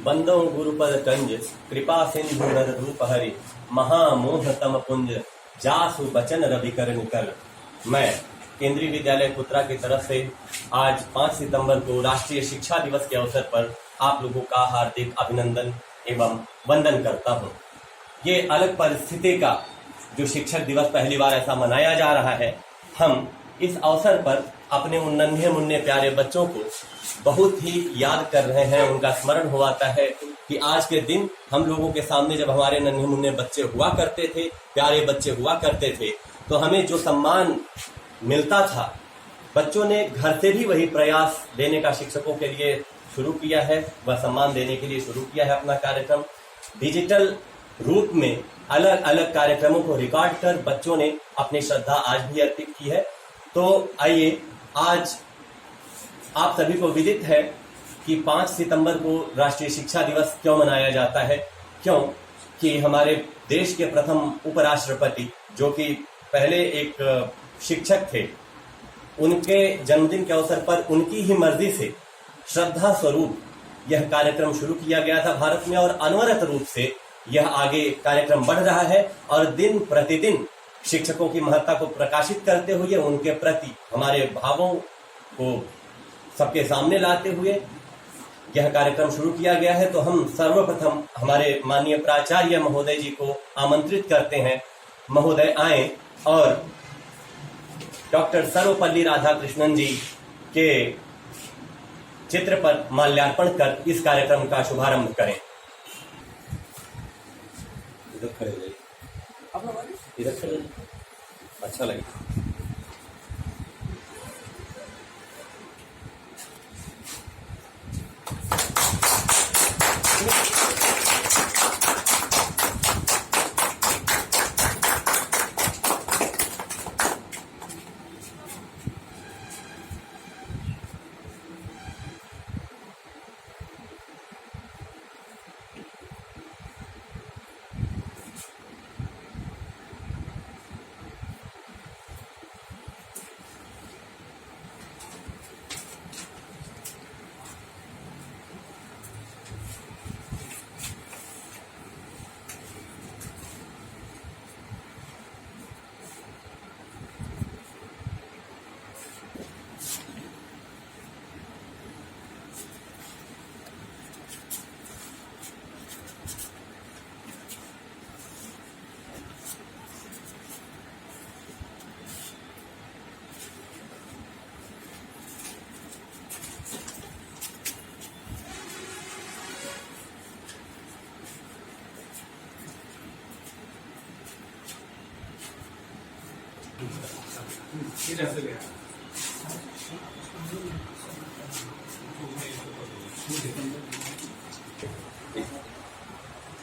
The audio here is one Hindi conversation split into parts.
बंदो गुरुपद कंज कृपा सिंधु नर रूप हरि महामोह तम पुंज जासु बचन रवि कर निकल। मैं केंद्रीय विद्यालय कुतरा की तरफ से आज 5 सितंबर को राष्ट्रीय शिक्षा दिवस के अवसर पर आप लोगों का हार्दिक अभिनंदन एवं वंदन करता हूं। ये अलग परिस्थिति का जो शिक्षक दिवस पहली बार ऐसा मनाया जा रहा है, हम इस अवसर पर अपने उन नन्हे मुन्ने प्यारे बच्चों को बहुत ही याद कर रहे हैं। उनका स्मरण हो आता है कि आज के दिन हम लोगों के सामने जब हमारे नन्हे मुन्ने बच्चे हुआ करते थे, प्यारे बच्चे हुआ करते थे, तो हमें जो सम्मान मिलता था, बच्चों ने घर से भी वही प्रयास देने का शिक्षकों के लिए शुरू किया है, वह सम्मान देने के लिए शुरू किया है अपना कार्यक्रम। डिजिटल रूप में अलग अलग कार्यक्रमों को रिकॉर्ड कर बच्चों ने अपनी श्रद्धा आज भी अर्पित की है। तो आइए, आज आप सभी को विदित है कि 5 सितंबर को राष्ट्रीय शिक्षा दिवस क्यों मनाया जाता है। क्यों कि हमारे देश के प्रथम उपराष्ट्रपति, जो कि पहले एक शिक्षक थे, उनके जन्मदिन के अवसर पर उनकी ही मर्जी से श्रद्धा स्वरूप यह कार्यक्रम शुरू किया गया था भारत में, और अनवरत रूप से यह आगे कार्यक्रम बढ़ रहा है। और दिन प्रतिदिन शिक्षकों की महत्ता को प्रकाशित करते हुए, उनके प्रति हमारे भावों को सबके सामने लाते हुए यह कार्यक्रम शुरू किया गया है। तो हम सर्वप्रथम हमारे माननीय प्राचार्य महोदय जी को आमंत्रित करते हैं। महोदय आए और डॉक्टर सर्वपल्ली राधाकृष्णन जी के चित्र पर माल्यार्पण कर इस कार्यक्रम का शुभारंभ करें। इधर खड़े रहिए, इधर खड़े रहिए, अच्छा लगेगा।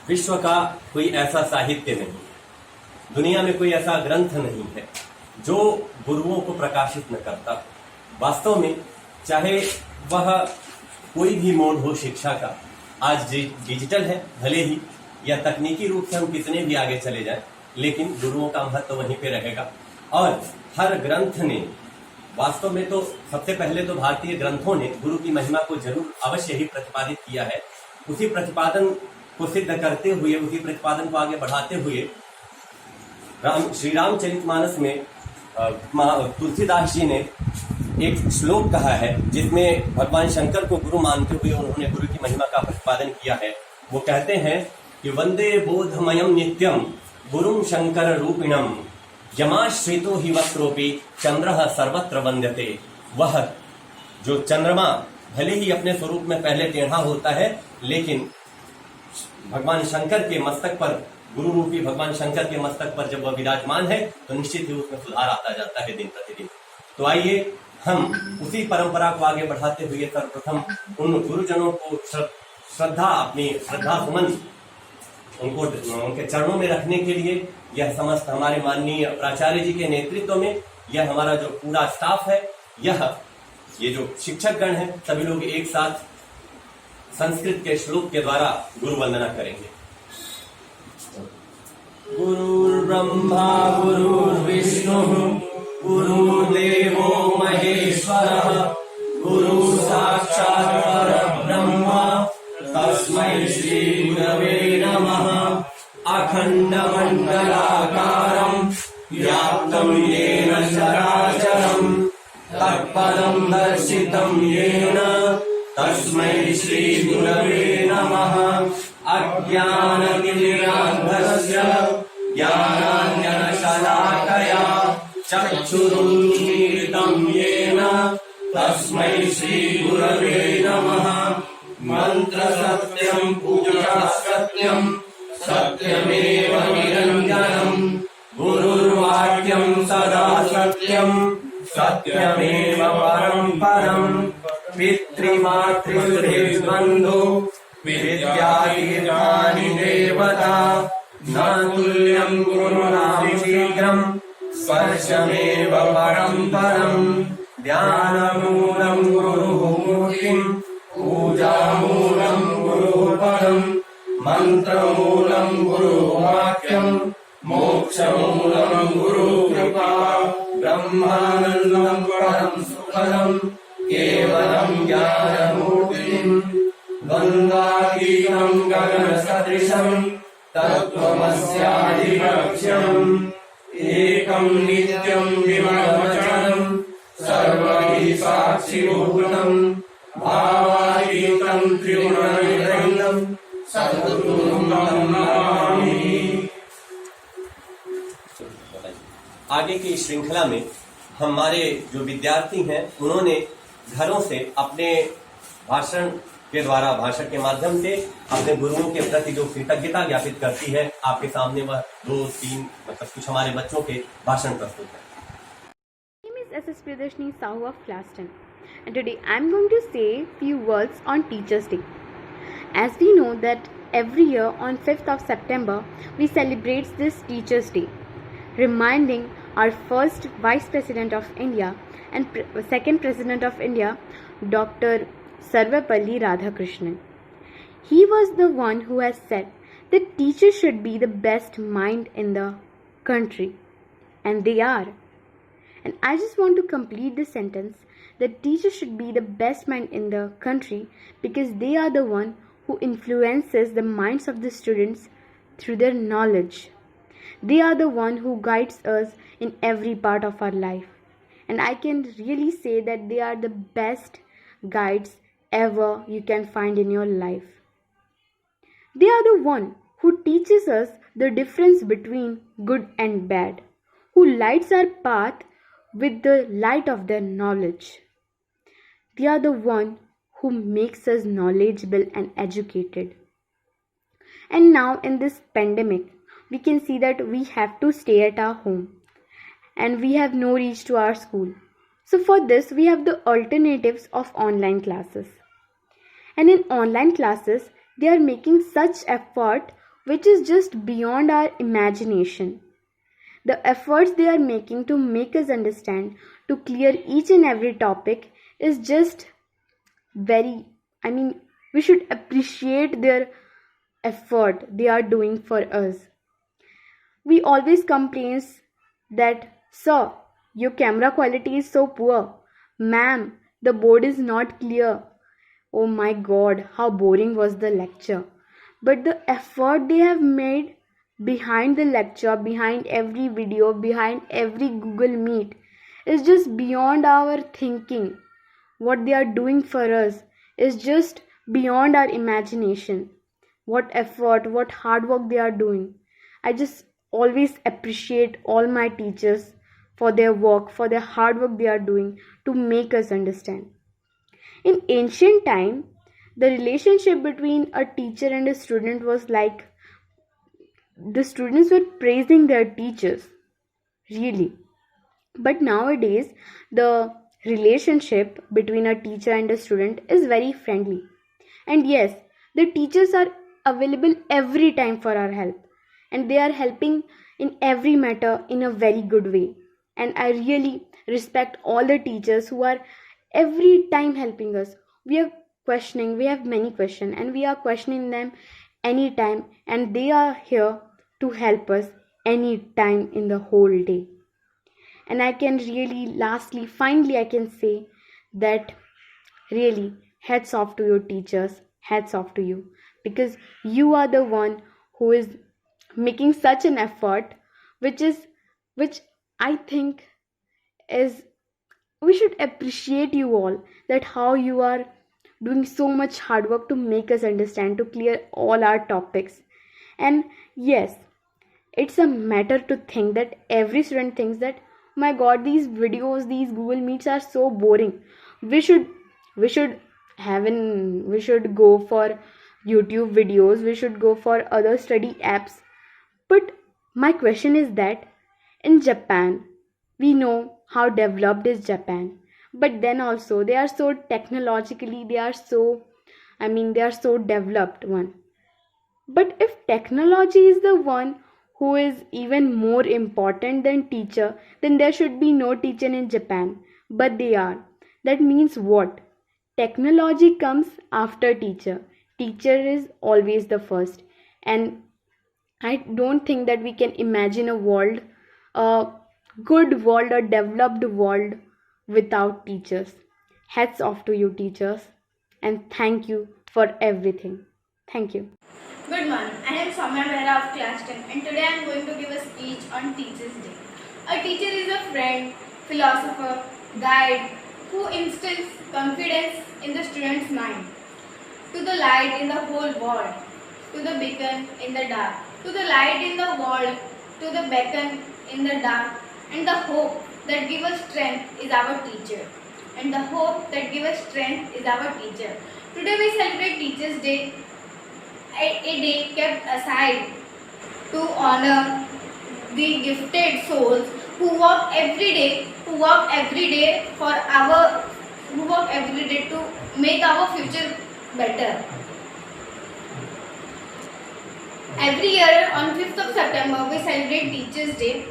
विश्व का कोई ऐसा साहित्य नहीं, दुनिया में कोई ऐसा ग्रंथ नहीं है जो गुरुओं को प्रकाशित न करता। वास्तव में चाहे वह कोई भी मोड हो शिक्षा का, आज डिजिटल है भले ही, या तकनीकी रूप से हम कितने भी आगे चले जाएं, लेकिन गुरुओं का महत्व वहीं पे रहेगा। और हर ग्रंथ ने, वास्तव में तो सबसे पहले तो भारतीय ग्रंथों ने गुरु की महिमा को जरूर अवश्य ही प्रतिपादित किया है। उसी प्रतिपादन को सिद्ध करते हुए, उसी प्रतिपादन को आगे बढ़ाते हुए श्री रामचरितमानस में तुलसीदास जी ने एक श्लोक कहा है, जिसमें भगवान शंकर को गुरु मानते हुए उन्होंने गुरु की महिमा का प्रतिपादन किया है। वो कहते हैं कि वंदे बोधमयम नित्यम गुरुं शंकर रूपिणम यमाश्रितो ही वक्रोपि चंद्रः सर्वत्र वंद्यते। वह जो चंद्रमा भले ही अपने स्वरूप में पहले टेढ़ा होता है, लेकिन भगवान शंकर के मस्तक पर, गुरु रूपी भगवान शंकर के मस्तक पर जब वह विराजमान है, तो निश्चित ही उसमें सुधार आता जाता है दिन प्रतिदिन। तो आइए हम उसी परंपरा को आगे बढ़ाते हुए सर्वप्रथम उन गुरुजनों को श्रद्धा, अपनी श्रद्धा सुमन उनको उनके चरणों में रखने के लिए यह समस्त हमारे माननीय प्राचार्य जी के नेतृत्व में यह हमारा जो पूरा स्टाफ है, ये जो शिक्षक गण है, सभी लोग एक साथ संस्कृत के श्लोक के द्वारा गुरु वंदना करेंगे। गुरुर्ब्रह्मा गुरुर्विष्णु गुरुर्देवो महेश्वरः गुरु साक्षात् परब्रह्म तस्मै येन तस्मै श्रीगुरवे नमः। अज्ञानतिमिरान्धस्य ज्ञानाञ्जनशलाकया चक्षुरुन्मीलितं येन तस्मै श्रीगुरवे नमः। मन्त्रसत्यं पूजा सत्यं सत्यमेव निरञ्जनम् गुरुर्वाक्यं सदा सत्यं सत्यमेव परं परम्। पितृमातृबन्धो विद्यातीर्थानि देवता न तुल्यं गुरूणां शीघ्रं स्पर्शमेव परं परम्। ध्यानमूलं गुरुः मूर्तिं पूजामूलं गुरुः पदम् मन्त्रमूलं गुरुवाक्यं मोक्षमूलं गुरुकृपा। ब्रह्मानन्दं परं सुखदं केवलं ज्ञानमूर्तिम् द्वन्द्वातीतं गगनसदृशं तत्त्वमस्याधिलक्ष्यम्। एकं नित्यं विमलमचलं सर्वैः साक्षिभूतं भावातीतं त्रिगुणनिरञ्जनं सद्गुरुं नमामि। आगे की श्रृंखला में हमारे जो विद्यार्थी हैं उन्होंने घरों से अपने भाषण के द्वारा, भाषण के माध्यम से अपने गुरुओं के प्रति जो कृतज्ञता ज्ञापित करती है, आपके सामने वह 2-3 मतलब कुछ हमारे बच्चों के भाषण प्रस्तुत है। My name is SS Priyadarshini Sahu of class 10, and today I am going to say few words on Teachers' Day. As we know that every year on 5th of September we celebrate this Teachers' Day, reminding our first Vice President of India and second President of India, Dr. Sarvepalli Radhakrishnan. He was the one who has said that teachers should be the best mind in the country, and they are. And I just want to complete this sentence that teachers should be the best mind in the country because they are the one who influences the minds of the students through their knowledge. They are the one who guides us in every part of our life. And I can really say that they are the best guides ever you can find in your life. They are the one who teaches us the difference between good and bad, who lights our path with the light of their knowledge. They are the one who makes us knowledgeable and educated. And now in this pandemic, we can see that we have to stay at our home and we have no reach to our school. So for this, we have the alternatives of online classes. And in online classes, they are making such effort which is just beyond our imagination. The efforts they are making to make us understand, to clear each and every topic is just we should appreciate their effort they are doing for us. We always complain that, sir, your camera quality is so poor. Ma'am, the board is not clear. Oh my God, how boring was the lecture. But the effort they have made behind the lecture, behind every video, behind every Google Meet is just beyond our thinking. What they are doing for us is just beyond our imagination. What effort, what hard work they are doing. I just always appreciate all my teachers for their work, for their hard work they are doing to make us understand. In ancient time, the relationship between a teacher and a student was like the students were praising their teachers, really. But nowadays, the relationship between a teacher and a student is very friendly. And yes, the teachers are available every time for our help. And they are helping in every matter in a very good way. And I really respect all the teachers who are every time helping us. We have many questions and we are questioning them anytime, and they are here to help us anytime in the whole day. And I can really finally I can say that really hats off to your teachers, hats off to you, because you are the one who is making such an effort which I think is We should appreciate you all, that how you are doing so much hard work to make us understand, to clear all our topics. And yes, it's a matter to think that every student thinks that, my god, these videos, these Google Meets are so boring. We should we should go for YouTube videos, we should go for other study apps. But my question is that, in Japan, we know how developed is Japan, but then also they are so technologically, they are so, they are so developed one. But if technology is the one who is even more important than teacher, then there should be no teacher in Japan. But they are. That means what? Technology comes after teacher. Teacher is always the first. And I don't think that we can imagine a good world, a developed world without teachers. Hats off to you, teachers, and thank you for everything. Thank you. Good morning. I am Soumya Mehra of class 10 and today I am going to give a speech on Teachers Day. A teacher is a friend, philosopher, guide who instills confidence in the student's mind. To the light in the whole world, to the beacon in the dark, to the light in the world, to the beacon in the dark, and the hope that gives us strength is our teacher. And the hope that gives us strength is our teacher. Today we celebrate Teachers Day, a day kept aside to honor the gifted souls who work every day, to make our future better. Every year on 5th of September we celebrate Teachers Day,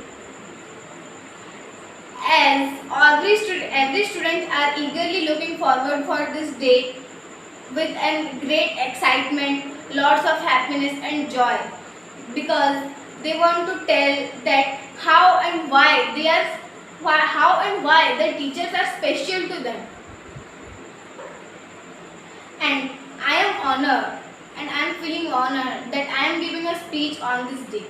as every student are eagerly looking forward for this day with a great excitement, lots of happiness and joy, because they want to tell that how and why the teachers are special to them. And I am honored and I am feeling honored that I am giving a speech on this day.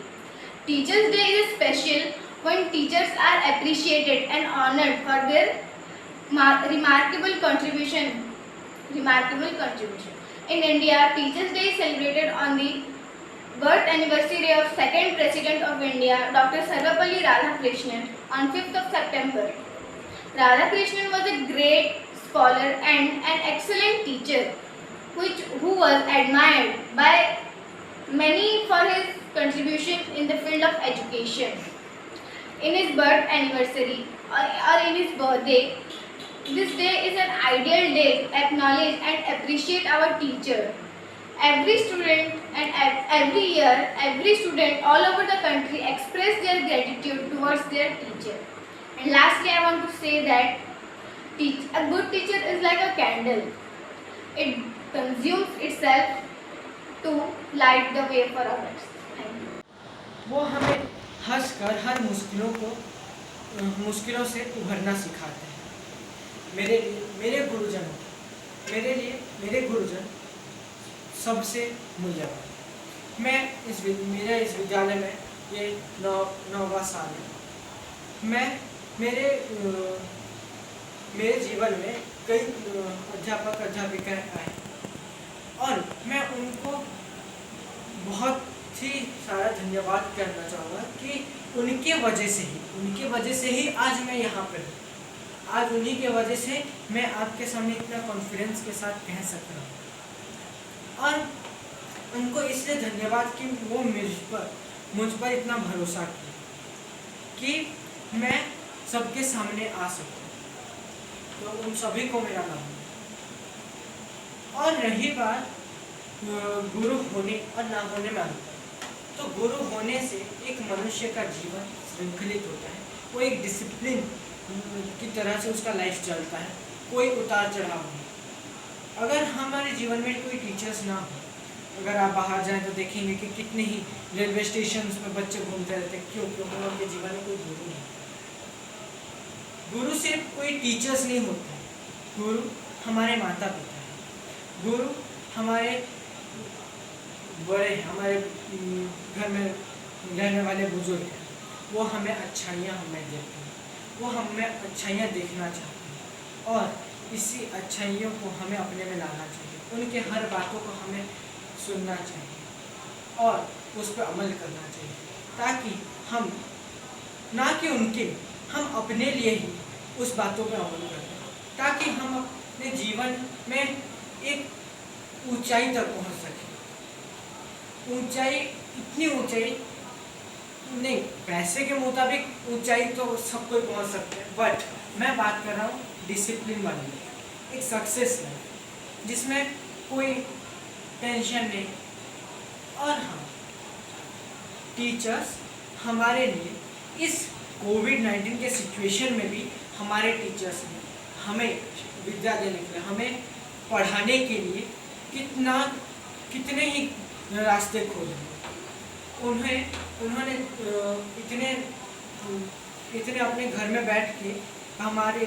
Teachers Day is special when teachers are appreciated and honored for their remarkable contribution. In India, Teachers Day is celebrated on the birth anniversary of second President of India, Dr. Sarvepalli Radhakrishnan, on 5th of September. Radhakrishnan was a great scholar and an excellent teacher, who was admired by many for his contribution in the field of education. In his birth anniversary or in his birthday, this day is an ideal day to acknowledge and appreciate our teacher. Every student and every year, every student all over the country express their gratitude towards their teacher. And lastly, I want to say that a good teacher is like a candle. It consumes itself to light the way for others. Thank you. वो हमें हंसकर हर मुश्किलों से उभरना सिखाते हैं। मेरे गुरुजन सबसे मूल्यवान। मेरे इस विद्यालय में ये 9वां साल है। मेरे जीवन में कई अध्यापक अध्यापिकाएं आए और मैं उनको बहुत ही सारा धन्यवाद करना चाहूँगा कि उनके वजह से ही आज मैं यहाँ पर हूँ। आज उन्हीं के वजह से मैं आपके सामने इतना कॉन्फिडेंस के साथ कह सकता हूँ और उनको इसलिए धन्यवाद कि वो मुझ पर इतना भरोसा किया कि मैं सबके सामने आ सकूँ। तो उन सभी को मेरा नाम। और रही बात गुरु होने और ना होने में अंतर, तो गुरु होने से एक मनुष्य का जीवन श्रृंखलित होता है। वो एक डिसिप्लिन की तरह से उसका लाइफ चलता है, कोई उतार चढ़ाव नहीं। अगर हमारे जीवन में कोई टीचर्स ना हो, अगर आप बाहर जाएं तो देखेंगे कि कितने ही रेलवे स्टेशन पर बच्चे घूमते रहते हैं। क्यों उनके जीवन में कोई गुरु नहीं। गुरु सिर्फ कोई टीचर्स नहीं होता है, गुरु हमारे माता पिता हैं, गुरु हमारे बड़े, हमारे घर में रहने वाले बुजुर्ग हैं। वो हमें अच्छाइयाँ देते हैं, वो हमें अच्छाइयाँ देखना चाहते हैं। और इसी अच्छाइयों को हमें अपने में लाना चाहिए। उनके हर बातों को हमें सुनना चाहिए और उस पर अमल करना चाहिए, ताकि हम ना कि उनके, हम अपने लिए ही उस बातों पर अमल करें, ताकि हम अपने जीवन में एक ऊंचाई तक पहुंच सकें। ऊंचाई, इतनी ऊंचाई नहीं, पैसे के मुताबिक ऊंचाई तो सब कोई पहुंच सकते हैं, बट मैं बात कर रहा हूँ डिसिप्लिन वाली, एक सक्सेस में जिसमें कोई टेंशन नहीं। और हाँ, टीचर्स हमारे लिए इस कोविड-19 के सिचुएशन में भी हमारे टीचर्स ने हमें विद्या देने के लिए, हमें पढ़ाने के लिए कितने ही रास्ते खोले। उन्होंने इतने अपने घर में बैठ के हमारे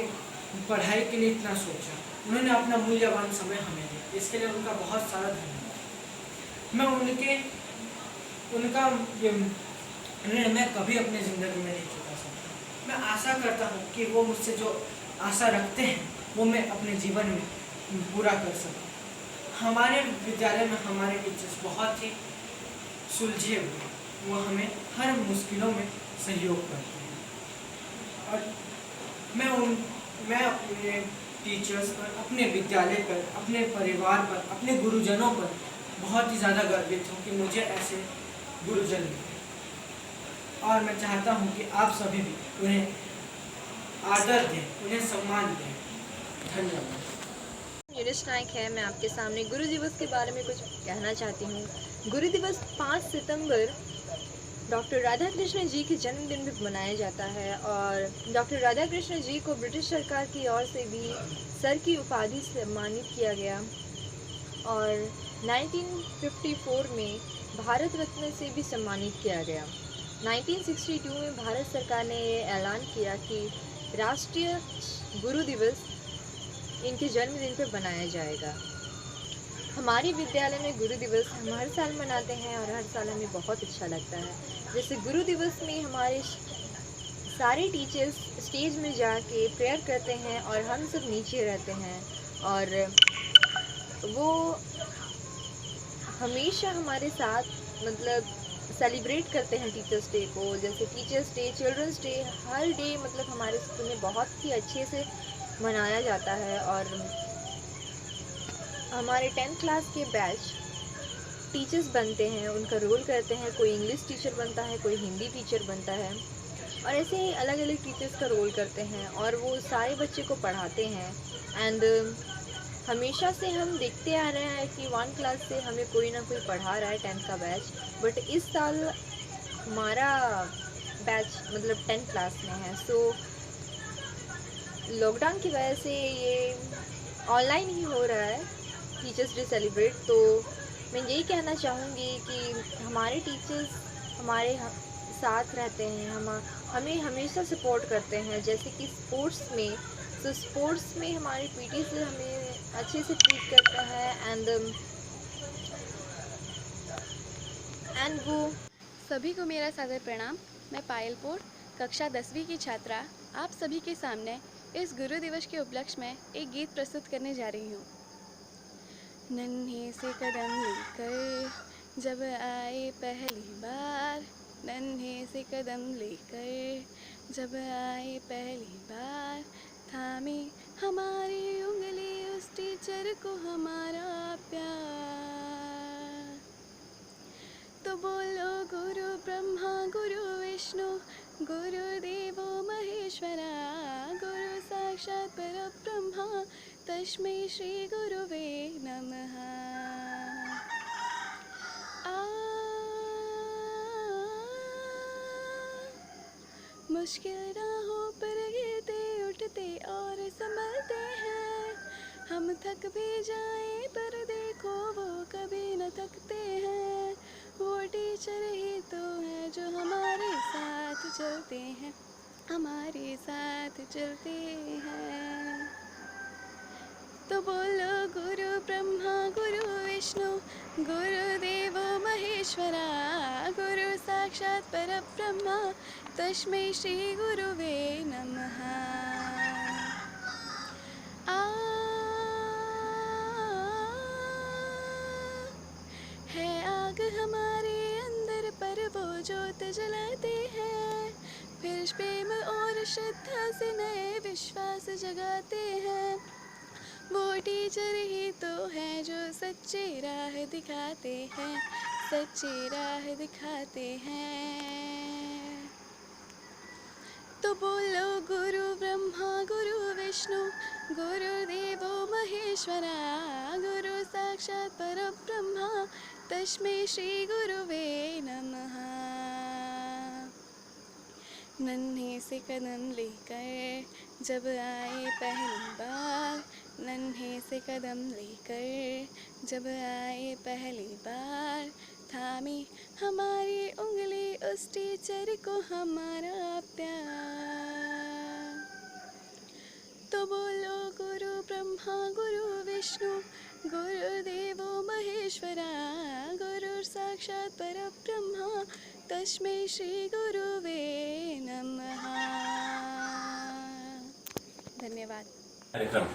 पढ़ाई के लिए इतना सोचा। उन्होंने अपना मूल्यवान समय हमें दिया, इसके लिए उनका बहुत सारा धन्यवाद। मैं उनका ऋण मैं कभी अपनी ज़िंदगी में नहीं चुका सकता। मैं आशा करता हूँ कि वो मुझसे जो आशा रखते हैं वो मैं अपने जीवन में पूरा कर सकूँ। हमारे विद्यालय में हमारे टीचर्स बहुत ही सुलझे हुए, वो हमें हर मुश्किलों में सहयोग करते हैं। और मैं अपने टीचर्स पर, अपने विद्यालय पर, अपने परिवार पर, अपने गुरुजनों पर बहुत ही ज़्यादा गर्वित हूँ कि मुझे ऐसे गुरुजन मिले। और मैं चाहता हूँ कि आप सभी भी उन्हें आदर दें, उन्हें सम्मान दें। धन्यवाद। नीरज नायक है। मैं आपके सामने गुरु दिवस के बारे में कुछ कहना चाहती हूँ। गुरु दिवस 5 सितंबर डॉक्टर राधा कृष्ण जी के जन्मदिन भी मनाया जाता है और डॉक्टर राधा कृष्ण जी को ब्रिटिश सरकार की ओर से भी सर की उपाधि से सम्मानित किया गया और 1954 में भारत रत्न से भी सम्मानित किया गया। 1962 में भारत सरकार ने ये ऐलान किया कि राष्ट्रीय गुरु दिवस इनके जन्मदिन पर बनाया जाएगा। हमारे विद्यालय में गुरु दिवस हम हर साल मनाते हैं और हर साल हमें बहुत अच्छा लगता है। जैसे गुरु दिवस में हमारे सारे टीचर्स स्टेज में जाके प्रेयर करते हैं और हम सब नीचे रहते हैं और वो हमेशा हमारे साथ मतलब सेलिब्रेट करते हैं टीचर्स डे को। जैसे टीचर्स डे, चिल्ड्रंस डे, हर डे मतलब हमारे स्कूल में बहुत ही अच्छे से मनाया जाता है। और हमारे 10th क्लास के बैच टीचर्स बनते हैं, उनका रोल करते हैं। कोई इंग्लिश टीचर बनता है, कोई हिंदी टीचर बनता है और ऐसे ही अलग अलग टीचर्स का रोल करते हैं और वो सारे बच्चे को पढ़ाते हैं। एंड हमेशा से हम देखते आ रहे हैं कि 1 क्लास से हमें कोई ना कोई पढ़ा रहा है 10th का बैच, बट इस साल हमारा बैच मतलब 10th क्लास में है। सो लॉकडाउन की वजह से ये ऑनलाइन ही हो रहा है टीचर्स डे सेलिब्रेट। तो मैं यही कहना चाहूँगी कि हमारे टीचर्स हमारे साथ रहते हैं, हमें हमेशा सपोर्ट करते हैं। जैसे कि स्पोर्ट्स में, तो स्पोर्ट्स में हमारे पीटी से हमें अच्छे से ट्रीट करते हैं एंड वो सभी को मेरा सादर प्रणाम। मैं पायलपुर कक्षा 10वीं की छात्रा आप सभी के सामने इस गुरु दिवस के उपलक्ष्य में एक गीत प्रस्तुत करने जा रही हूँ। नन्हे से कदम लेकर जब आए पहली बार, नन्हे से कदम लेकर जब आए पहली बार, थामे हमारी उंगली उस टीचर को हमारा प्यार। तो बोलो गुरु ब्रह्मा गुरु विष्णु गुरुदेवो महेश्वरा, गुरु साक्षात् परब्रह्मा तस्मै श्री गुरुवे नमः। मुश्किल राहों पर गिरते उठते और संभलते हैं, हम थक भी जाएं पर देखो वो कभी न थकते हैं। वो टीचर ही तो है जो हमारे साथ चलते हैं, हमारे साथ चलते हैं। तो बोलो गुरु ब्रह्मा गुरु विष्णु गुरुदेवो महेश्वरा, गुरु साक्षात् परब्रह्मा तस्मै श्री गुरुवे नमः। एक हमारे अंदर पर वो ज्योत जलाते हैं, फिर प्रेम और श्रद्धा से नए विश्वास जगाते हैं। वो टीचर ही तो हैं जो सच्ची राह दिखाते हैं, सच्ची राह दिखाते हैं। तो बोलो गुरु ब्रह्मा गुरु विष्णु गुरुदेवो महेश्वरा, गुरु साक्षात परब्रह्मा तस्मै श्री गुरुवे नमः। नन्हे से कदम लेकर जब आए पहली बार, नन्हे से कदम लेकर जब आए पहली बार, थामी हमारी उंगली उस टीचर को हमारा प्यार। तो बोलो गुरु ब्रह्मा गुरु विष्णु गुरुदेवो महेश्वरा, गुरु साक्षात परब्रह्मा तस्मै श्री गुरुवे नमः। धन्यवाद। कार्यक्रम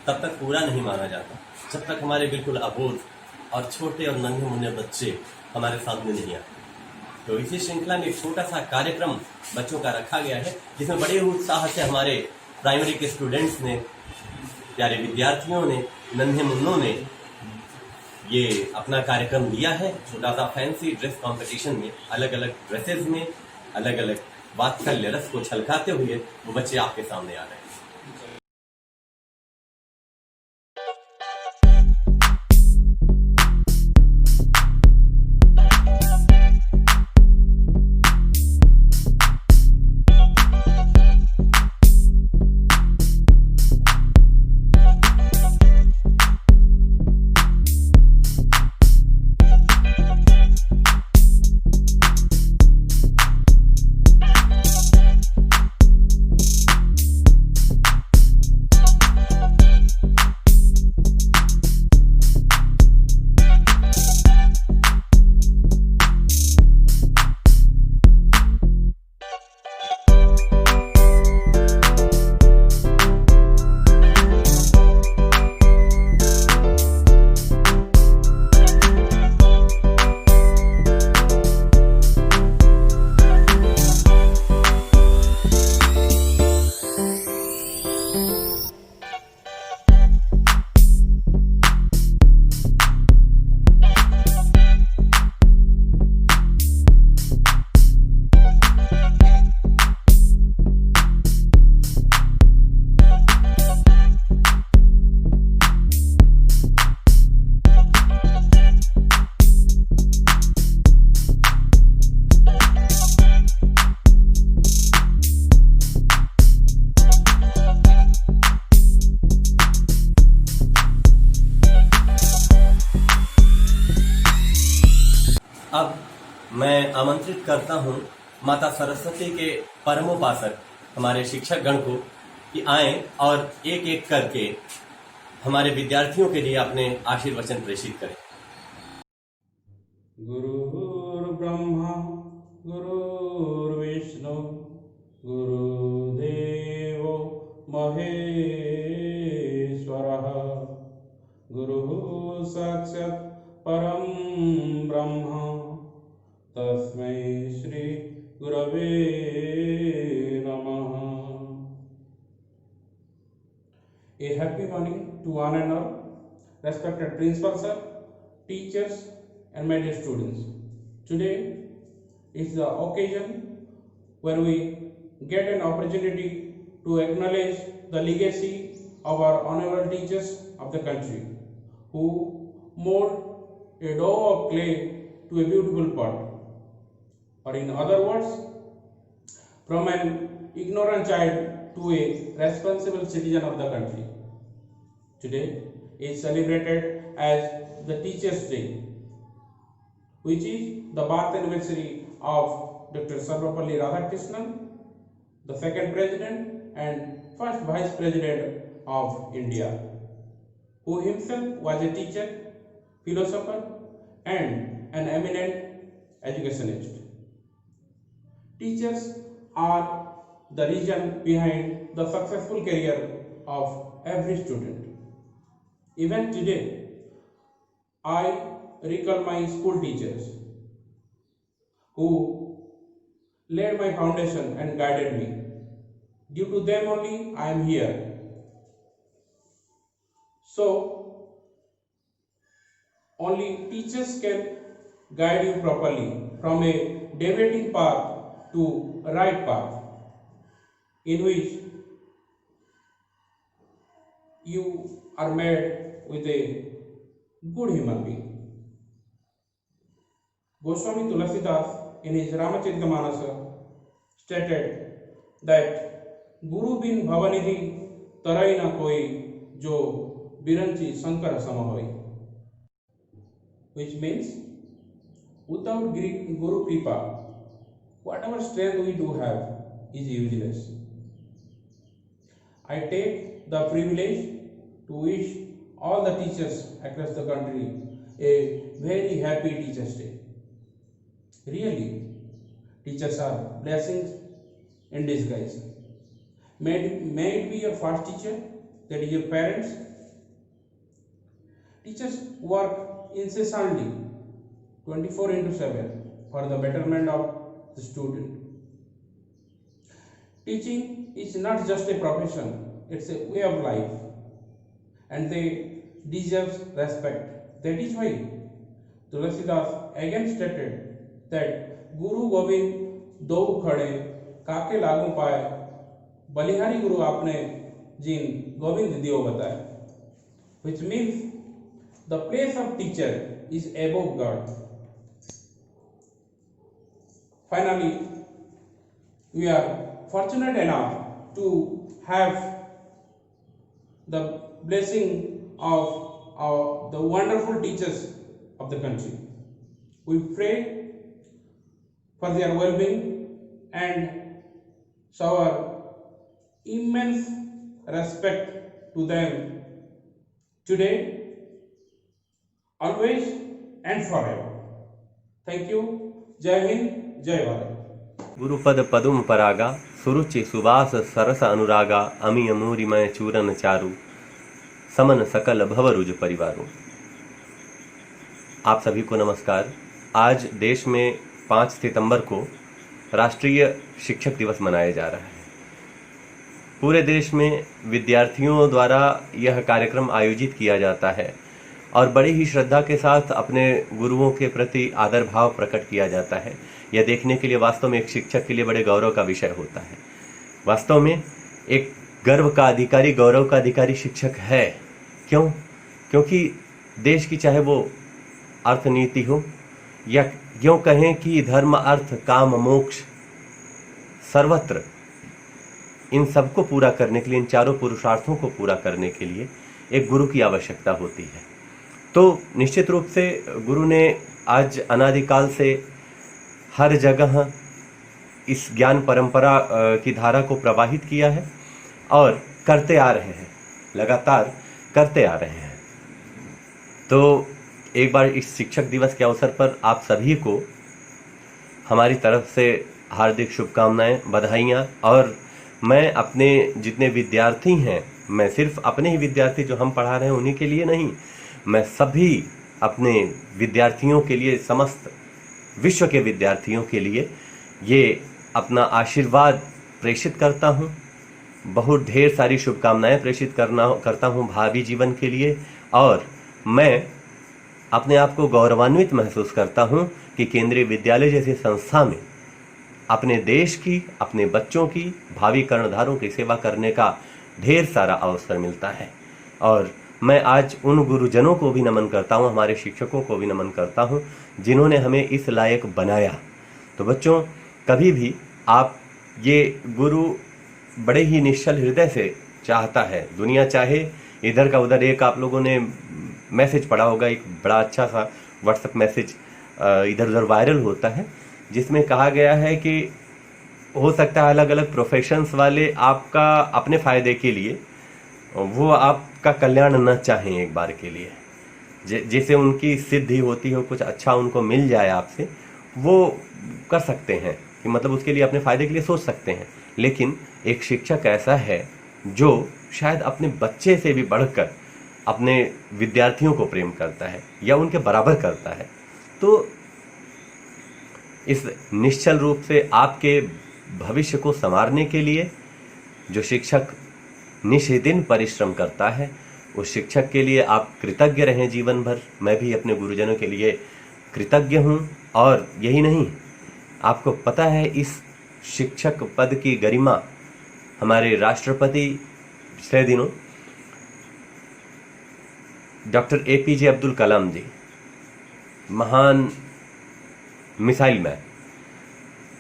तब तक पूरा नहीं माना जाता जब तक हमारे बिल्कुल अबोध और छोटे और नन्हे मुन्ने बच्चे हमारे सामने नहीं आते। तो इसी श्रृंखला में एक छोटा सा कार्यक्रम बच्चों का रखा गया है, जिसमें बड़े उत्साह से हमारे प्राइमरी के स्टूडेंट्स ने, प्यारे विद्यार्थियों ने, नन्हे मुन्नों ने ये अपना कार्यक्रम लिया है। छोटा सा फैंसी ड्रेस कंपटीशन में अलग अलग ड्रेसेस में अलग अलग वात्सल्य रस को छलकाते हुए वो बच्चे आपके सामने आ रहे हैं। अब मैं आमंत्रित करता हूं माता सरस्वती के परमोपासक हमारे शिक्षक गण को कि आएं और एक एक करके हमारे विद्यार्थियों के लिए अपने आशीर्वचन प्रेषित करें। गुरुर्ब्रह्मा गुरुर्विष्णु गुरुदेवो महेश्वरः, गुरुः साक्षात् परं ब्रह्म तस्मै श्री गुरवे नमः। A happy morning to one and all, respected principal sir, teachers and my dear students. Today is the occasion where we get an opportunity to acknowledge the legacy of our honorable teachers of the country who mold a dough of clay to a beautiful pot, or in other words, from an ignorant child to a responsible citizen of the country. Today is celebrated as the Teachers' Day, which is the birth anniversary of Dr. Sarvapalli Radhakrishnan, the second president and first vice president of India, who himself was a teacher, philosopher and an eminent educationist. Teachers are the reason behind the successful career of every student. Even today, I recall my school teachers who laid my foundation and guided me. Due to them only I am here. So, only teachers can guide you properly from a deviating path to a right path, in which you are made with a good human being. Goswami Tulasidas in his Ramacharitamanasa stated that Guru bin Bhavanidhi tarai na koi jo biranchi sankara samahoi, which means without Guru Kripa, whatever strength we do have is useless. I take the privilege to wish all the teachers across the country a very happy Teachers' Day. Really, teachers are blessings in disguise. May it be your first teacher, that is your parents. Teachers work incessantly 24/7 for the betterment of the student. Teaching is not just a profession, it's a way of life, and they deserve respect. That is why Tulasidas again stated that Guru Govind dou khade काके लागू पाए, बलिहारी गुरु आपने जिन गोविंद दियो बताए, which means the place of teacher is above God. Finally, we are fortunate enough to have the blessing of the wonderful teachers of the country. We pray for their well-being and shower immense respect to them today, always and forever. Thank you. Jai Hind, Jai Bharat. गुरुपद पदुम परागा सुरुचि सुवास सरस अनुरागा अमी अमूरिमय चूरन चारु समन सकल भवरुज परिवारों। आप सभी को नमस्कार। आज देश में 5 सितंबर को राष्ट्रीय शिक्षक दिवस मनाया जा रहा है। पूरे देश में विद्यार्थियों द्वारा यह कार्यक्रम आयोजित किया जाता है और बड़ी ही श्रद्धा के साथ अपने गुरुओं के प्रति आदर भाव प्रकट किया जाता है। यह देखने के लिए वास्तव में एक शिक्षक के लिए बड़े गौरव का विषय होता है। वास्तव में एक गर्व का अधिकारी, गौरव का अधिकारी शिक्षक है। क्यों? क्योंकि देश की चाहे वो अर्थनीति हो या यूँ कहें कि धर्म, अर्थ, काम, मोक्ष, सर्वत्र इन सबको पूरा करने के लिए, इन चारों पुरुषार्थों को पूरा करने के लिए एक गुरु की आवश्यकता होती है। तो निश्चित रूप से गुरु ने आज अनादिकाल से हर जगह इस ज्ञान परंपरा की धारा को प्रवाहित किया है और करते आ रहे हैं, लगातार करते आ रहे हैं। तो एक बार इस शिक्षक दिवस के अवसर पर आप सभी को हमारी तरफ से हार्दिक शुभकामनाएं, बधाइयाँ। और मैं अपने जितने विद्यार्थी हैं, मैं सिर्फ अपने ही विद्यार्थी जो हम पढ़ा रहे हैं उन्हीं के लिए नहीं, मैं सभी अपने विद्यार्थियों के लिए, समस्त विश्व के विद्यार्थियों के लिए ये अपना आशीर्वाद प्रेषित करता हूँ। बहुत ढेर सारी शुभकामनाएं प्रेषित करता हूँ भावी जीवन के लिए। और मैं अपने आप को गौरवान्वित महसूस करता हूँ कि केंद्रीय विद्यालय जैसी संस्था में अपने देश की, अपने बच्चों की, भावी कर्णधारों की सेवा करने का ढेर सारा अवसर मिलता है। और मैं आज उन गुरुजनों को भी नमन करता हूँ, हमारे शिक्षकों को भी नमन करता हूँ जिन्होंने हमें इस लायक बनाया। तो बच्चों, कभी भी आप ये गुरु बड़े ही निश्चल हृदय से चाहता है। दुनिया चाहे इधर का उधर, एक आप लोगों ने मैसेज पढ़ा होगा, एक बड़ा अच्छा सा व्हाट्सएप मैसेज इधर उधर वायरल होता है जिसमें कहा गया है कि हो सकता है अलग अलग प्रोफेशंस वाले आपका अपने फ़ायदे के लिए वो आपका कल्याण न चाहें एक बार के लिए, जैसे उनकी सिद्धि होती हो, कुछ अच्छा उनको मिल जाए आपसे, वो कर सकते हैं कि मतलब उसके लिए अपने फ़ायदे के लिए सोच सकते हैं। लेकिन एक शिक्षक ऐसा है जो शायद अपने बच्चे से भी बढ़कर अपने विद्यार्थियों को प्रेम करता है या उनके बराबर करता है, तो इस निश्चल रूप से आपके भविष्य को संवारने के लिए जो शिक्षक निष्दिन परिश्रम करता है, उस शिक्षक के लिए आप कृतज्ञ रहें जीवन भर। मैं भी अपने गुरुजनों के लिए कृतज्ञ हूँ। और यही नहीं, आपको पता है इस शिक्षक पद की गरिमा हमारे राष्ट्रपति पिछले दिनों डॉक्टर APJ अब्दुल कलाम जी, महान मिसाइल मैन,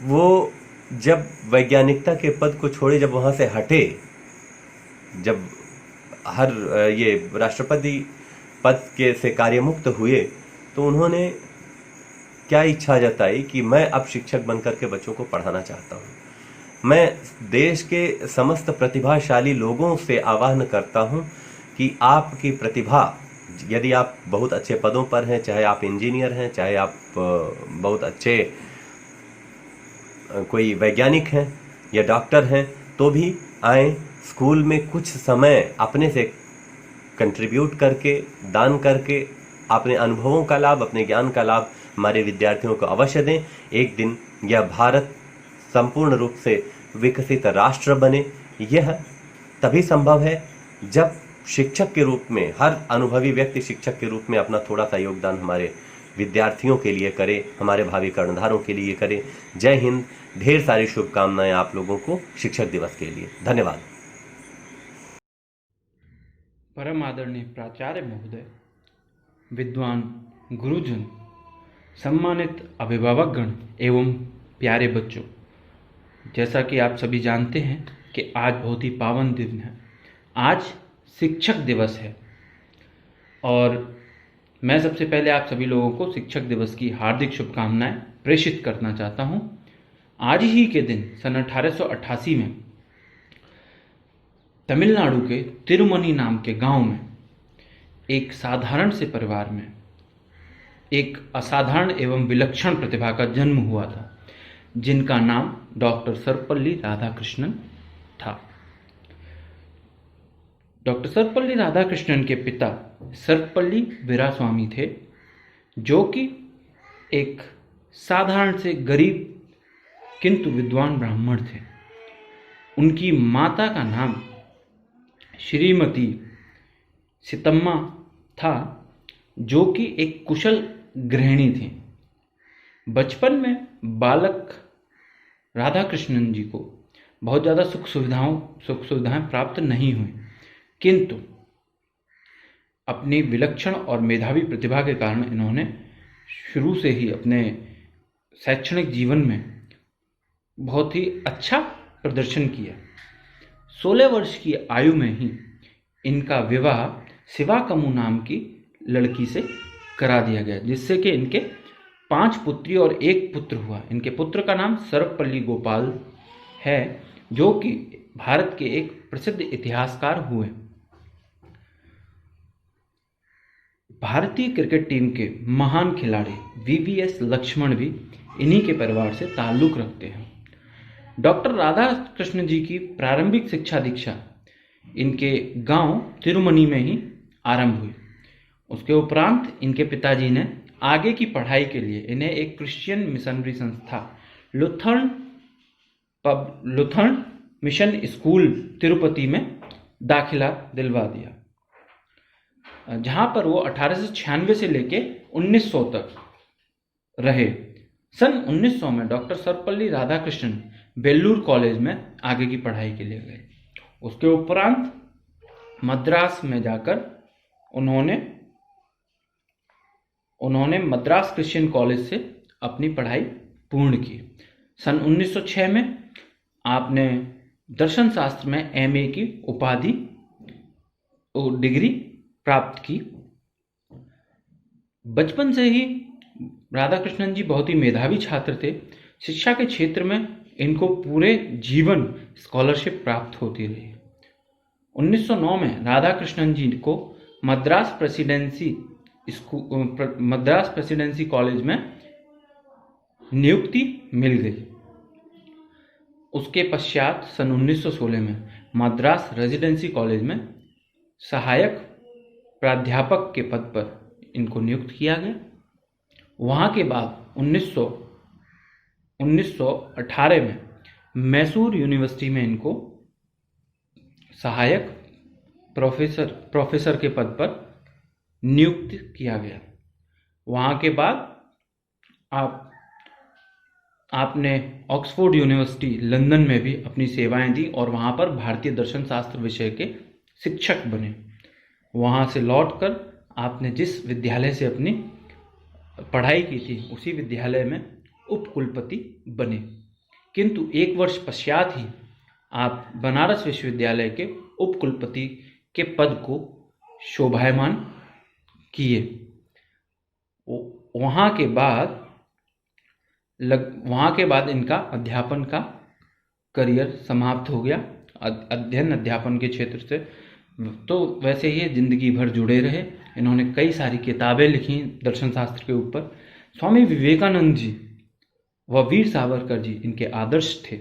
वो जब वैज्ञानिकता के पद को छोड़े, जब वहाँ से हटे, जब ये राष्ट्रपति पद के से कार्यमुक्त हुए, तो उन्होंने क्या इच्छा जताई कि मैं अब शिक्षक बनकर के बच्चों को पढ़ाना चाहता हूँ। मैं देश के समस्त प्रतिभाशाली लोगों से आह्वान करता हूँ कि आपकी प्रतिभा, यदि आप बहुत अच्छे पदों पर हैं, चाहे आप इंजीनियर हैं, चाहे आप बहुत अच्छे कोई वैज्ञानिक हैं या डॉक्टर हैं, तो भी आए स्कूल में कुछ समय अपने से कंट्रीब्यूट करके, दान करके, अपने अनुभवों का लाभ, अपने ज्ञान का लाभ हमारे विद्यार्थियों को अवश्य दें। एक दिन यह भारत संपूर्ण रूप से विकसित राष्ट्र बने। यह तभी संभव है जब शिक्षक के रूप में, हर अनुभवी व्यक्ति शिक्षक के रूप में अपना थोड़ा सा योगदान हमारे विद्यार्थियों के लिए करे, हमारे भावी कर्णधारों के लिए करे। जय हिंद। ढेर सारी शुभकामनाएं आप लोगों को शिक्षक दिवस के लिए। धन्यवाद। परम आदरणीय प्राचार्य महोदय, विद्वान गुरुजन, सम्मानित अभिभावकगण एवं प्यारे बच्चों, जैसा कि आप सभी जानते हैं कि आज बहुत ही पावन दिन है। आज शिक्षक दिवस है और मैं सबसे पहले आप सभी लोगों को शिक्षक दिवस की हार्दिक शुभकामनाएं प्रेषित करना चाहता हूं। आज ही के दिन सन 1888 में तमिलनाडु के तिरुमनी नाम के गांव में एक साधारण से परिवार में एक असाधारण एवं विलक्षण प्रतिभा का जन्म हुआ था, जिनका नाम डॉक्टर सर्वपल्ली राधाकृष्णन था। डॉक्टर सर्वपल्ली राधाकृष्णन के पिता सर्वपल्ली वीरास्वामी थे, जो कि एक साधारण से गरीब किंतु विद्वान ब्राह्मण थे। उनकी माता का नाम श्रीमती सीतम्मा था, जो कि एक कुशल गृहिणी थी। बचपन में बालक राधाकृष्णन जी को बहुत ज़्यादा सुख सुविधाएं प्राप्त नहीं हुई, किंतु अपनी विलक्षण और मेधावी प्रतिभा के कारण इन्होंने शुरू से ही अपने शैक्षणिक जीवन में बहुत ही अच्छा प्रदर्शन किया। 16 वर्ष की आयु में ही इनका विवाह शिवा कमू नाम की लड़की से करा दिया गया, जिससे कि इनके 5 पुत्री और 1 पुत्र हुआ। इनके पुत्र का नाम सर्वपल्ली गोपाल है, जो कि भारत के एक प्रसिद्ध इतिहासकार हुए। भारतीय क्रिकेट टीम के महान खिलाड़ी VVS लक्ष्मण भी इन्हीं के परिवार से ताल्लुक रखते हैं। डॉक्टर राधाकृष्ण जी की प्रारंभिक शिक्षा दीक्षा इनके गांव तिरुमनी में ही आरंभ हुई। उसके उपरांत इनके पिताजी ने आगे की पढ़ाई के लिए इन्हें एक क्रिश्चियन मिशनरी संस्था लुथरन मिशन स्कूल तिरुपति में दाखिला दिलवा दिया, जहां पर वो 1896 से लेके 1900 तक रहे। सन 1900 में डॉक्टर सर्वपल्ली राधाकृष्णन बेल्लूर कॉलेज में आगे की पढ़ाई के लिए गए। उसके उपरांत मद्रास में जाकर उन्होंने मद्रास क्रिश्चियन कॉलेज से अपनी पढ़ाई पूर्ण की। सन 1906 में आपने दर्शन शास्त्र में MA की उपाधि डिग्री प्राप्त की। बचपन से ही राधाकृष्णन जी बहुत ही मेधावी छात्र थे। शिक्षा के क्षेत्र में इनको पूरे जीवन स्कॉलरशिप प्राप्त होती रही। 1909 में राधाकृष्णन जी को मद्रास प्रेसिडेंसी कॉलेज में नियुक्ति मिल गई। उसके पश्चात सन 1916 में मद्रास रेजिडेंसी कॉलेज में सहायक प्राध्यापक के पद पर इनको नियुक्त किया गया। वहाँ के बाद 1918 में मैसूर यूनिवर्सिटी में इनको सहायक प्रोफेसर के पद पर नियुक्त किया गया। वहाँ के बाद आपने ऑक्सफोर्ड यूनिवर्सिटी लंदन में भी अपनी सेवाएं दी और वहाँ पर भारतीय दर्शन शास्त्र विषय के शिक्षक बने। वहाँ से लौटकर आपने जिस विद्यालय से अपनी पढ़ाई की थी उसी विद्यालय में उपकुलपति बने, किंतु एक वर्ष पश्चात ही आप बनारस विश्वविद्यालय के उपकुलपति के पद को शोभायमान किए। वहाँ के बाद इनका अध्यापन का करियर समाप्त हो गया। अध्यापन के क्षेत्र से तो वैसे ही जिंदगी भर जुड़े रहे। इन्होंने कई सारी किताबें लिखी दर्शन शास्त्र के ऊपर। स्वामी विवेकानंद जी व वीर सावरकर जी इनके आदर्श थे।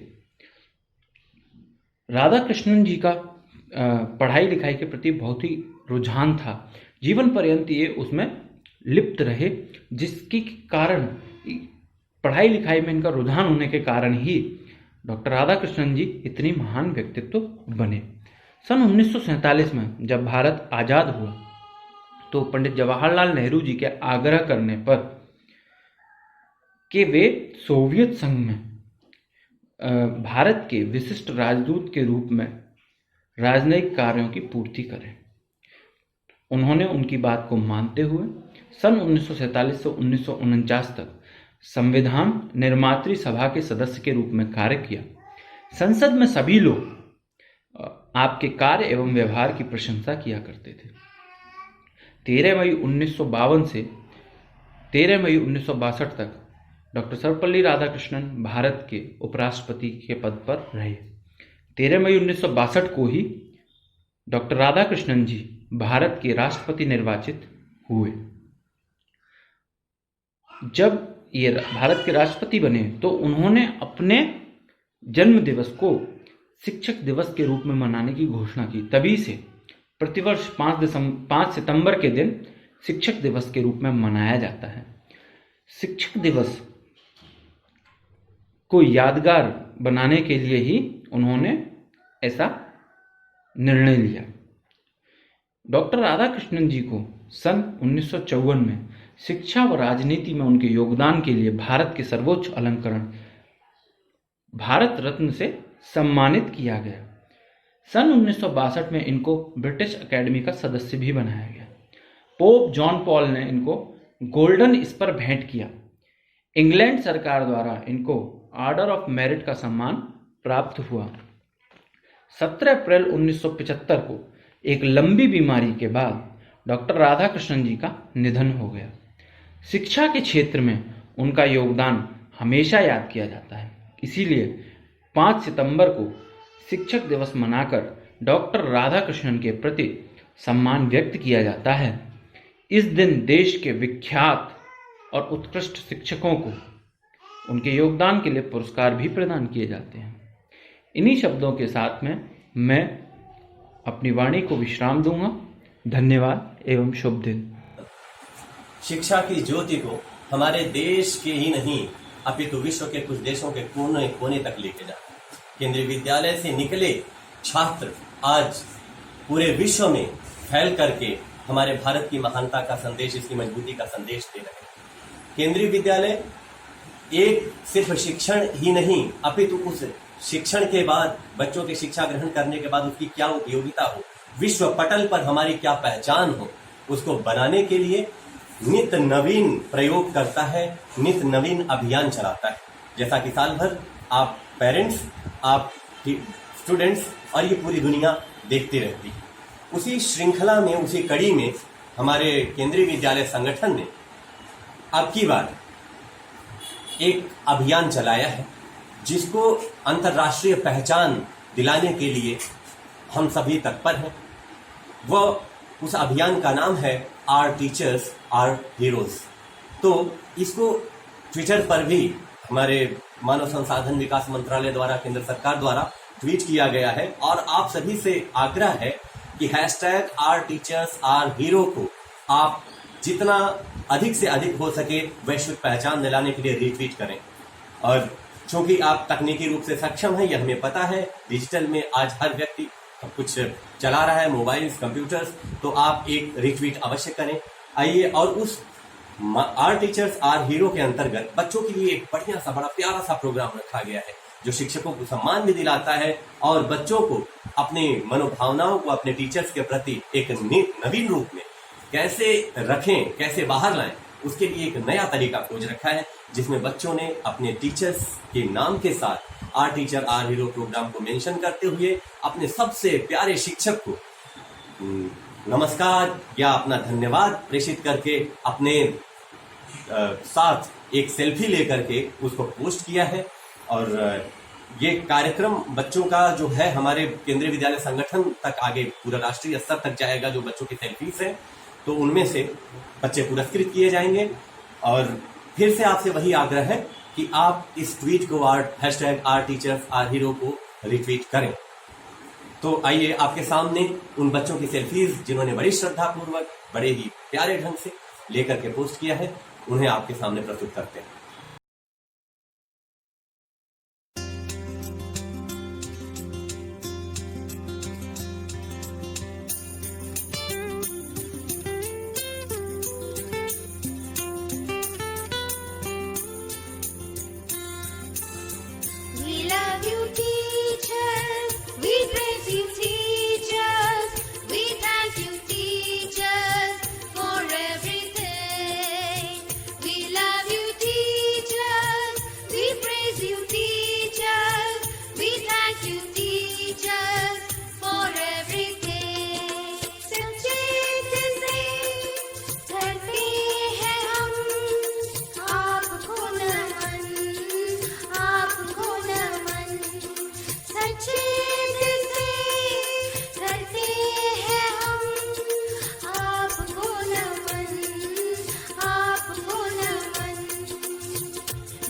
राधा कृष्णन जी का पढ़ाई लिखाई के प्रति बहुत ही रुझान था। जीवन पर्यंत ये उसमें लिप्त रहे, जिसके कारण पढ़ाई लिखाई में इनका रुझान होने के कारण ही डॉक्टर राधा कृष्णन जी इतनी महान व्यक्तित्व बने। सन 1947 में जब भारत आज़ाद हुआ तो पंडित जवाहरलाल नेहरू जी के आग्रह करने पर कि वे सोवियत संघ में भारत के विशिष्ट राजदूत के रूप में राजनयिक कार्यों की पूर्ति करें, उन्होंने उनकी बात को मानते हुए सन 1947 से 1949 तक संविधान निर्मात्री सभा के सदस्य के रूप में कार्य किया। संसद में सभी लोग आपके कार्य एवं व्यवहार की प्रशंसा किया करते थे। 13 मई 1952 से 13 मई 1962 तक डॉक्टर सर्वपल्ली राधाकृष्णन भारत के उपराष्ट्रपति के पद पर रहे। 13 मई 1962 को ही डॉक्टर राधाकृष्णन जी भारत के राष्ट्रपति निर्वाचित हुए। जब ये भारत के राष्ट्रपति बने तो उन्होंने अपने जन्म दिवस को शिक्षक दिवस के रूप में मनाने की घोषणा की। तभी से प्रतिवर्ष 5 सितंबर के दिन शिक्षक दिवस के रूप में मनाया जाता है। शिक्षक दिवस को यादगार बनाने के लिए ही उन्होंने ऐसा निर्णय लिया। डॉक्टर राधाकृष्णन जी को सन 1954 में शिक्षा व राजनीति में उनके योगदान के लिए भारत के सर्वोच्च अलंकरण भारत रत्न से सम्मानित किया गया। सन 1962 में इनको ब्रिटिश अकेडमी का सदस्य भी बनाया गया। पोप जॉन पॉल ने इनको गोल्डन स्पर भेंट किया। इंग्लैंड सरकार द्वारा इनको ऑर्डर ऑफ मेरिट का सम्मान प्राप्त हुआ। 17 अप्रैल 1975 को एक लंबी बीमारी के बाद डॉक्टर राधाकृष्णन जी का निधन हो गया। शिक्षा के क्षेत्र में उनका योगदान हमेशा याद किया जाता है। इसीलिए 5 सितंबर को शिक्षक दिवस मनाकर डॉक्टर राधाकृष्णन के प्रति सम्मान व्यक्त किया जाता है। इस दिन देश के विख्यात और उत्कृष्ट शिक्षकों को उनके योगदान के लिए पुरस्कार भी प्रदान किए जाते हैं। इन्हीं शब्दों के साथ में मैं अपनी वाणी को विश्राम दूंगा। धन्यवाद एवं शुभ दिन। शिक्षा की ज्योति को हमारे देश के ही नहीं अपितु विश्व के कुछ देशों के कोने कोने तक लेके जाता है। केंद्रीय विद्यालय से निकले छात्र आज पूरे विश्व में फैल करके हमारे भारत की महानता का संदेश, इसकी मजबूती का संदेश दे रहे हैं। केंद्रीय विद्यालय एक सिर्फ शिक्षण ही नहीं अपितु उस शिक्षण के बाद बच्चों के शिक्षा ग्रहण करने के बाद उसकी क्या उपयोगिता हो, विश्व पटल पर हमारी क्या पहचान हो, उसको बनाने के लिए नित नवीन प्रयोग करता है, नित नवीन अभियान चलाता है। जैसा कि साल भर आप पेरेंट्स, आप स्टूडेंट्स और ये पूरी दुनिया देखती रहती है। उसी श्रृंखला में, उसी कड़ी में हमारे केंद्रीय विद्यालय संगठन ने अब की बार एक अभियान चलाया है जिसको अंतर्राष्ट्रीय पहचान दिलाने के लिए हम सभी तत्पर हैं। वह उस अभियान का नाम है आवर टीचर्स आर हीरोज। तो इसको ट्विटर पर भी हमारे मानव संसाधन विकास मंत्रालय द्वारा, केंद्र सरकार द्वारा ट्वीट किया गया है और आप सभी से आग्रह है कि hashtag our teachers our hero को आप जितना अधिक से अधिक हो सके वैश्विक पहचान दिलाने के लिए रीट्वीट करें। और चूंकि आप तकनीकी रूप से सक्षम हैं, यह हमें पता है, डिजिटल में आज हर व्यक्ति कुछ चला रहा है, मोबाइल्स, कंप्यूटर्स, तो आप एक रीट्वीट अवश्य करें। आइए, और उस आर टीचर्स आर हीरो के अंतर्गत बच्चों के लिए एक बढ़िया सा, बड़ा प्यारा सा प्रोग्राम रखा गया है जो शिक्षकों को सम्मान भी दिलाता है और बच्चों को अपनी मनोभावनाओं को अपने टीचर्स के प्रति एक नवीन रूप में कैसे रखें, कैसे बाहर लाएं, उसके लिए एक नया तरीका खोज रखा है, जिसमें बच्चों ने अपने टीचर्स के नाम के साथ our teacher our hero programme को मेंशन करते हुए अपने सबसे प्यारे शिक्षक को नमस्कार या अपना धन्यवाद प्रेषित करके अपने साथ एक सेल्फी लेकर के उसको पोस्ट किया है। और ये कार्यक्रम बच्चों का जो है हमारे केंद्रीय विद्यालय संगठन तक आगे पूरा राष्ट्रीय स्तर तक जाएगा। जो बच्चों की सेल्फीज है तो उनमें से बच्चे पुरस्कृत किए जाएंगे। और फिर से आपसे वही आग्रह है कि आप इस ट्वीट को hashtag our teachers our hero को रिट्वीट करें। तो आइए, आपके सामने उन बच्चों की सेल्फीज जिन्होंने बड़ी श्रद्धापूर्वक, बड़े ही प्यारे ढंग से लेकर के पोस्ट किया है, उन्हें आपके सामने प्रस्तुत करते हैं। We love you, teachers. We praise you, teachers. We thank you, teachers, for everything. We love you, teachers. We praise you, teachers. We thank you, teachers, for everything. सच्चे से करते हैं हम आपको नमन, आपको नमन। सच्चे दिल से करते हैं हम आपको नमन, आपको नमन।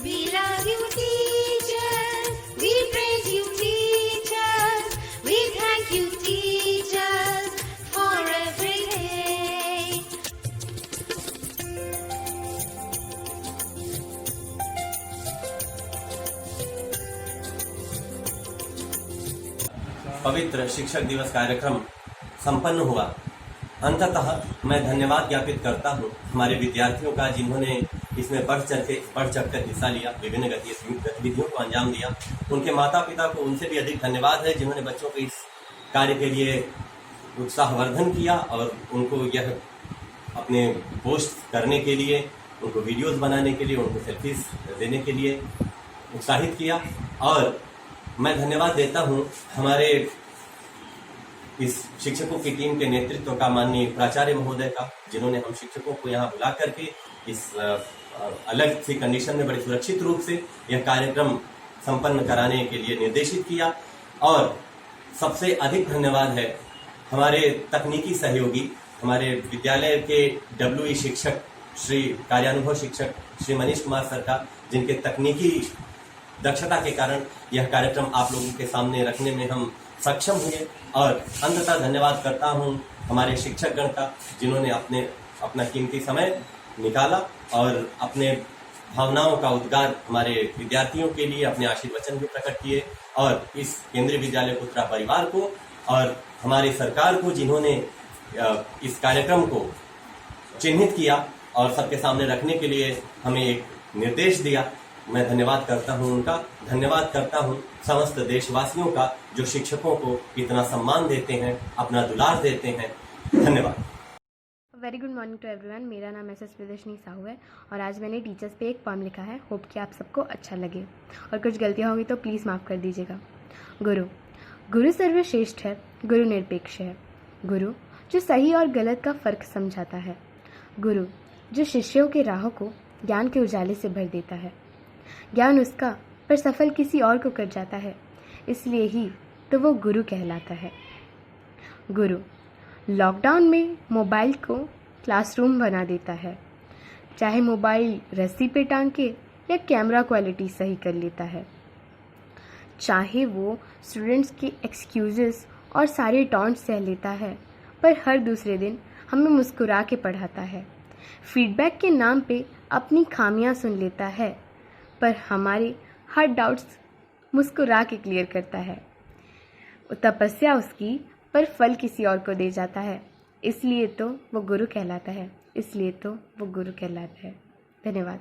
We love you, teachers. We praise you, teachers. We thank you, teachers, for everything. पवित्र शिक्षक दिवस कार्यक्रम संपन्न हुआ। अंततः मैं धन्यवाद ज्ञापित करता हूँ हमारे विद्यार्थियों का, जिन्होंने इसमें बढ़ चढ़ कर हिस्सा लिया, विभिन्न गतिविधियों को अंजाम दिया। उनके माता पिता को उनसे भी अधिक धन्यवाद है, जिन्होंने बच्चों के इस कार्य के लिए उत्साहवर्धन किया और उनको यह अपने पोस्ट करने के लिए, उनको वीडियोस बनाने के लिए, उनको सेल्फीज देने के लिए उत्साहित किया। और मैं धन्यवाद देता हूँ हमारे इस शिक्षकों की टीम के नेतृत्व का, माननीय प्राचार्य महोदय का, जिन्होंने हम शिक्षकों को यहाँ बुला करके इस अलग सी कंडीशन में बड़े सुरक्षित रूप से यह कार्यक्रम संपन्न कराने के लिए निर्देशित किया। और सबसे अधिक धन्यवाद है हमारे तकनीकी सहयोगी, हमारे विद्यालय के WE शिक्षक, श्री कार्यानुभव शिक्षक श्री मनीष कुमार सर का, जिनके तकनीकी दक्षता के कारण यह कार्यक्रम आप लोगों के सामने रखने में हम सक्षम हुए। और अंततः धन्यवाद करता हूं हमारे शिक्षकगण का, जिन्होंने अपना कीमती समय निकाला और अपने भावनाओं का उद्गार हमारे विद्यार्थियों के लिए अपने आशीर्वचन भी प्रकट किए। और इस केंद्रीय विद्यालय पुत्रा परिवार को और हमारी सरकार को, जिन्होंने इस कार्यक्रम को चिन्हित किया और सबके सामने रखने के लिए हमें एक निर्देश दिया, मैं धन्यवाद करता हूं उनका। धन्यवाद करता हूं समस्त देशवासियों का, जो शिक्षकों को इतना सम्मान देते हैं, अपना दुलार देते हैं। धन्यवाद। Very good morning to everyone. मेरा नाम एस प्रदर्शनी साहू है और आज मैंने टीचर्स पे एक पोएम लिखा है। होप कि आप सबको अच्छा लगे, और कुछ गलतियाँ होंगी तो प्लीज़ माफ़ कर दीजिएगा। गुरु सर्वश्रेष्ठ है, गुरु निरपेक्ष है। गुरु जो सही और गलत का फ़र्क समझाता है। गुरु जो शिष्यों के राहों को ज्ञान के उजाले से भर देता है। ज्ञान उसका पर सफल किसी और को कर जाता है, इसलिए ही तो वो गुरु कहलाता है। गुरु लॉकडाउन में मोबाइल को क्लासरूम बना देता है, चाहे मोबाइल रस्सी पे टांग के या कैमरा क्वालिटी सही कर लेता है। चाहे वो स्टूडेंट्स के एक्सक्यूजेस और सारे टॉन्ट सह लेता है, पर हर दूसरे दिन हमें मुस्कुरा के पढ़ाता है। फीडबैक के नाम पे अपनी खामियां सुन लेता है, पर हमारे हर डाउट्स मुस्कुरा के क्लियर करता है। तपस्या उसकी, पर फल किसी और को दे जाता है। इसलिए तो वो गुरु कहलाता है। धन्यवाद।